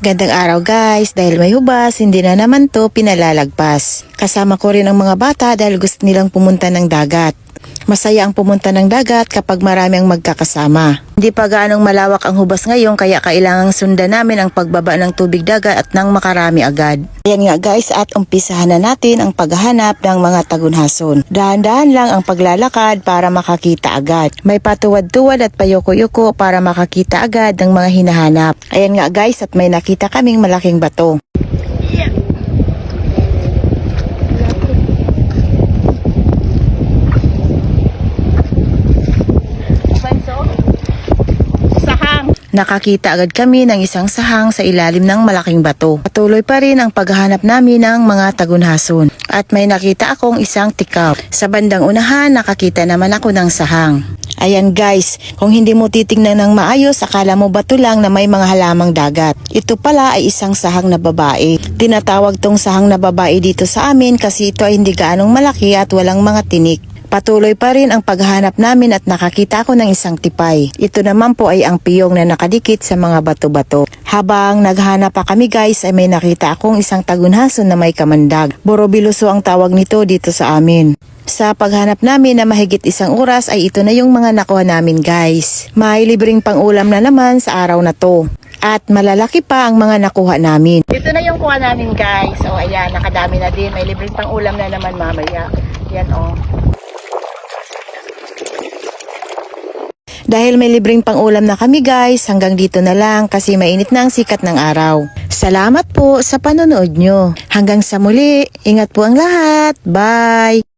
Gandang araw guys, dahil may hubas, hindi na naman to pinalalagpas. Kasama ko rin ang mga bata dahil gusto nilang pumunta ng dagat. Masaya ang pumunta ng dagat kapag marami ang magkakasama. Hindi pa gaanong malawak ang hubas ngayon kaya kailangang sundan namin ang pagbaba ng tubig dagat at nang makarami agad. Ayan nga guys, at umpisahan na natin ang paghahanap ng mga tagunhason. Dahan-dahan lang ang paglalakad para makakita agad. May patuwad-tuwad at payuko-yuko para makakita agad ng mga hinahanap. Ayan nga guys, at may nakita kaming malaking bato. Nakakita agad kami ng isang sahang sa ilalim ng malaking bato. Patuloy pa rin ang paghahanap namin ng mga tagunhason. At may nakita akong isang tikaw. Sa bandang unahan, nakakita naman ako ng sahang. Ayan guys, kung hindi mo titingnan ng maayos, akala mo bato lang na may mga halamang dagat. Ito pala ay isang sahang na babae. Tinatawag tong sahang na babae dito sa amin kasi ito ay hindi gaanong malaki at walang mga tinik. Patuloy pa rin ang paghahanap namin at nakakita ako ng isang tipay. Ito naman po ay ang piyong na nakadikit sa mga bato-bato. Habang naghanap pa kami guys ay may nakita akong isang tagunhason na may kamandag. Borobiluso ang tawag nito dito sa amin. Sa paghanap namin na mahigit isang oras ay ito na yung mga nakuha namin guys. May libreng pang-ulam na naman sa araw na to. At malalaki pa ang mga nakuha namin. Ito na yung kuha namin guys. O ayan, nakadami na din. May libreng pang-ulam na naman mamaya. Yan o. Dahil may libreng pang-ulam na kami guys, hanggang dito na lang kasi mainit na ang sikat ng araw. Salamat po sa panonood nyo. Hanggang sa muli, ingat po ang lahat. Bye!